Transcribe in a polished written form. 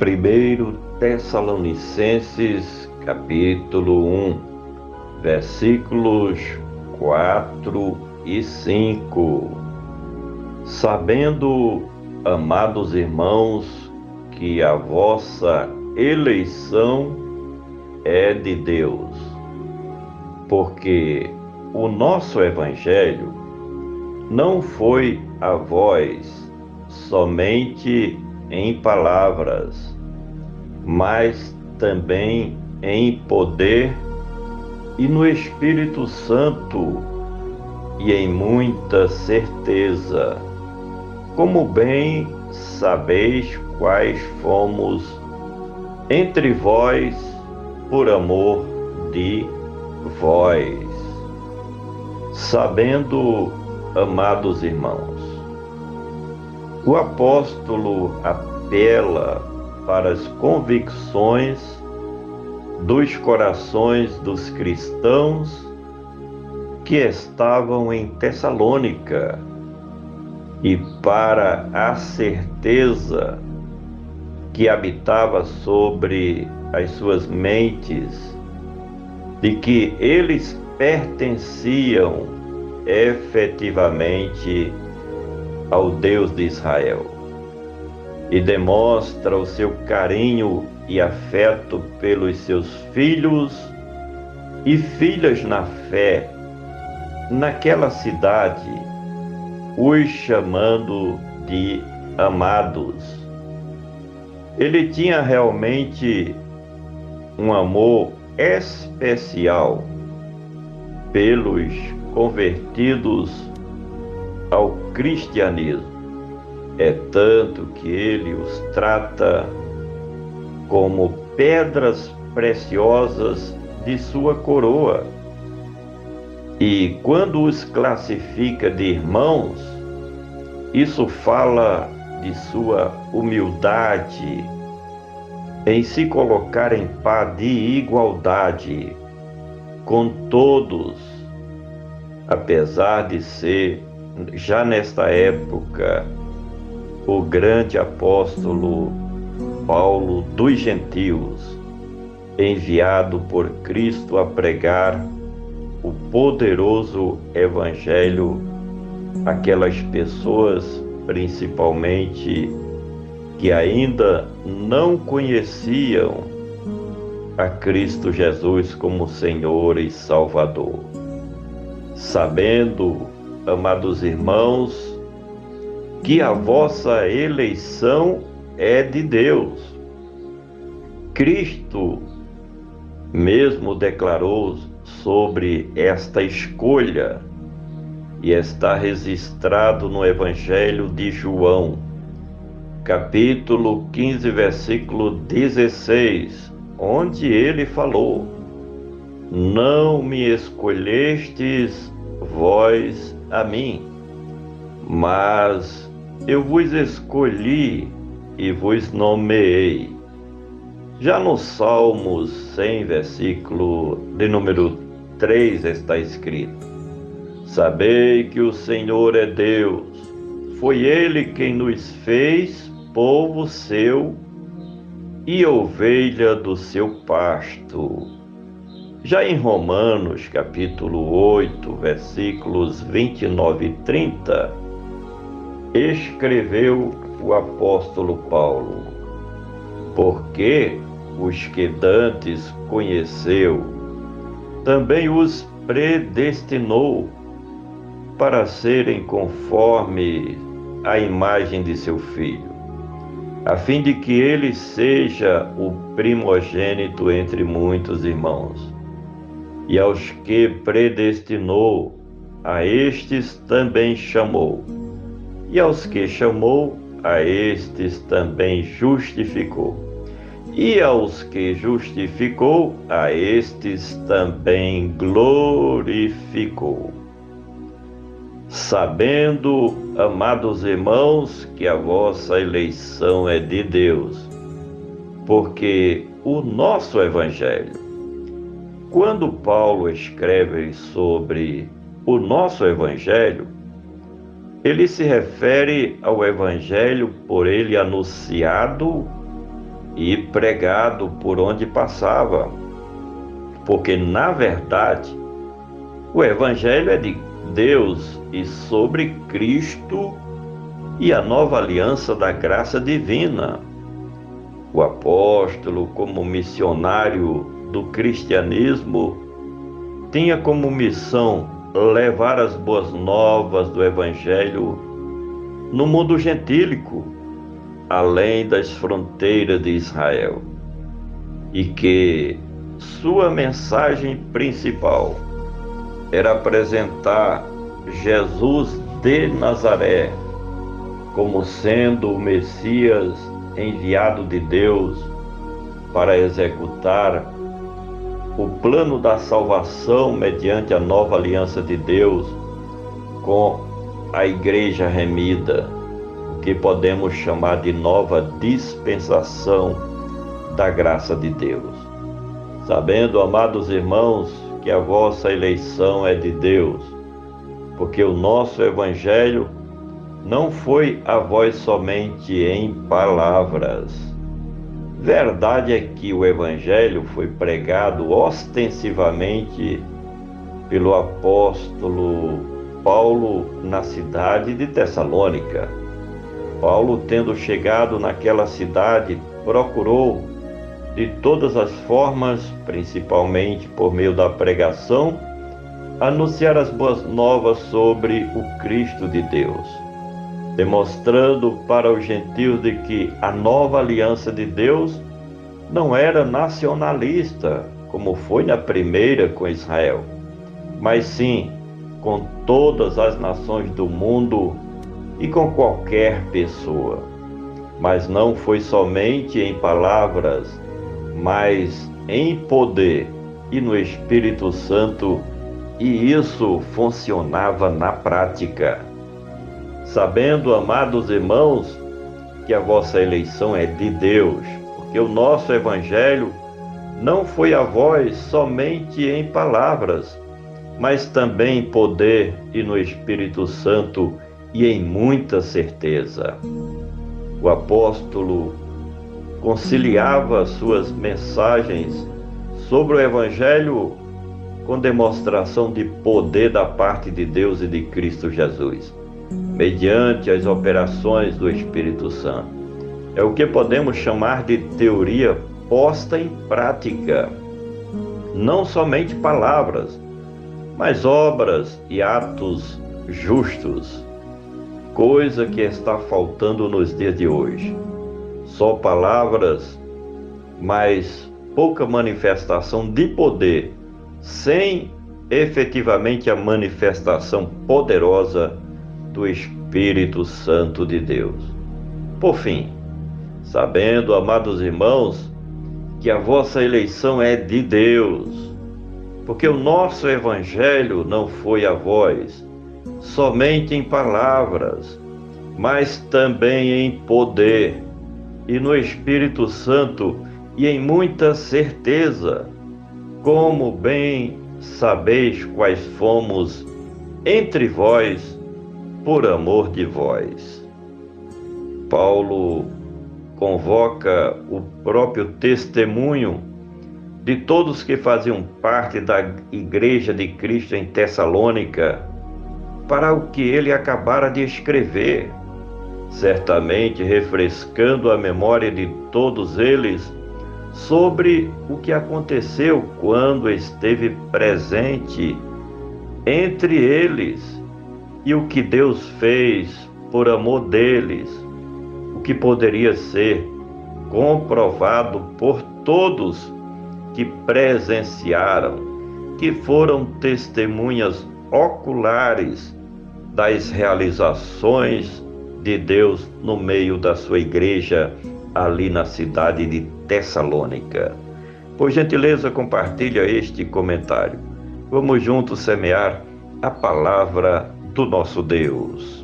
1 Tessalonicenses, capítulo 1, versículos 4 e 5. Sabendo, amados irmãos, que a vossa eleição é de Deus, porque o nosso Evangelho não foi a vós somente em palavras, mas também em poder e no Espírito Santo e em muita certeza, como bem sabeis quais fomos entre vós por amor de vós. Sabendo, amados irmãos, o apóstolo apela para as convicções dos corações dos cristãos que estavam em Tessalônica e para a certeza que habitava sobre as suas mentes de que eles pertenciam efetivamente ao Deus de Israel, e demonstra o seu carinho e afeto pelos seus filhos e filhas na fé, naquela cidade, os chamando de amados. Ele tinha realmente um amor especial pelos convertidos ao cristianismo. É tanto que ele os trata como pedras preciosas de sua coroa. E quando os classifica de irmãos, isso fala de sua humildade em se colocar em paz de igualdade com todos, apesar de ser, já nesta época, o grande apóstolo Paulo dos gentios, enviado por Cristo a pregar o poderoso evangelho àquelas pessoas, principalmente, que ainda não conheciam a Cristo Jesus como Senhor e Salvador. Sabendo, amados irmãos, que a vossa eleição é de Deus. Cristo mesmo declarou sobre esta escolha, e está registrado no Evangelho de João, capítulo 15, versículo 16, onde ele falou: não me escolhestes vós a mim, mas eu vos escolhi e vos nomeei. Já no Salmos 100, versículo de número 3, está escrito: sabei que o Senhor é Deus, foi Ele quem nos fez povo seu e ovelha do seu pasto. Já em Romanos, capítulo 8, versículos 29 e 30, escreveu o apóstolo Paulo: porque os que dantes conheceu, também os predestinou para serem conforme a imagem de seu Filho, a fim de que ele seja o primogênito entre muitos irmãos. E aos que predestinou, a estes também chamou. E aos que chamou, a estes também justificou. E aos que justificou, a estes também glorificou. Sabendo, amados irmãos, que a vossa eleição é de Deus, porque o nosso Evangelho, quando Paulo escreve sobre o nosso Evangelho, ele se refere ao Evangelho por ele anunciado e pregado por onde passava, porque, na verdade, o Evangelho é de Deus e sobre Cristo e a nova aliança da graça divina. O apóstolo, como missionário do cristianismo, tinha como missão levar as boas novas do Evangelho no mundo gentílico, além das fronteiras de Israel, e que sua mensagem principal era apresentar Jesus de Nazaré como sendo o Messias enviado de Deus para executar o plano da salvação mediante a nova aliança de Deus com a Igreja remida, o que podemos chamar de nova dispensação da graça de Deus. Sabendo, amados irmãos, que a vossa eleição é de Deus, porque o nosso Evangelho não foi a vós somente em palavras. Verdade é que o Evangelho foi pregado ostensivamente pelo apóstolo Paulo na cidade de Tessalônica. Paulo, tendo chegado naquela cidade, procurou de todas as formas, principalmente por meio da pregação, anunciar as boas novas sobre o Cristo de Deus, demonstrando para os gentios de que a nova aliança de Deus não era nacionalista, como foi na primeira com Israel, mas sim com todas as nações do mundo e com qualquer pessoa. Mas não foi somente em palavras, mas em poder e no Espírito Santo, e isso funcionava na prática. Sabendo, amados irmãos, que a vossa eleição é de Deus, porque o nosso Evangelho não foi a vós somente em palavras, mas também em poder e no Espírito Santo e em muita certeza. O apóstolo conciliava suas mensagens sobre o Evangelho com demonstração de poder da parte de Deus e de Cristo Jesus, mediante as operações do Espírito Santo. É o que podemos chamar de teoria posta em prática. Não somente palavras, mas obras e atos justos, coisa que está faltando nos dias de hoje. Só palavras, mas pouca manifestação de poder, sem efetivamente a manifestação poderosa do Espírito Santo de Deus. Por fim, sabendo, amados irmãos, que a vossa eleição é de Deus, porque o nosso Evangelho não foi a vós somente em palavras, mas também em poder e no Espírito Santo e em muita certeza, como bem sabeis quais fomos entre vós por amor de vós. Paulo convoca o próprio testemunho de todos que faziam parte da Igreja de Cristo em Tessalônica para o que ele acabara de escrever, certamente refrescando a memória de todos eles sobre o que aconteceu quando esteve presente entre eles e o que Deus fez por amor deles, o que poderia ser comprovado por todos que presenciaram, que foram testemunhas oculares das realizações de Deus no meio da sua igreja ali na cidade de Tessalônica. Por gentileza, compartilha este comentário. Vamos juntos semear a palavra do nosso Deus.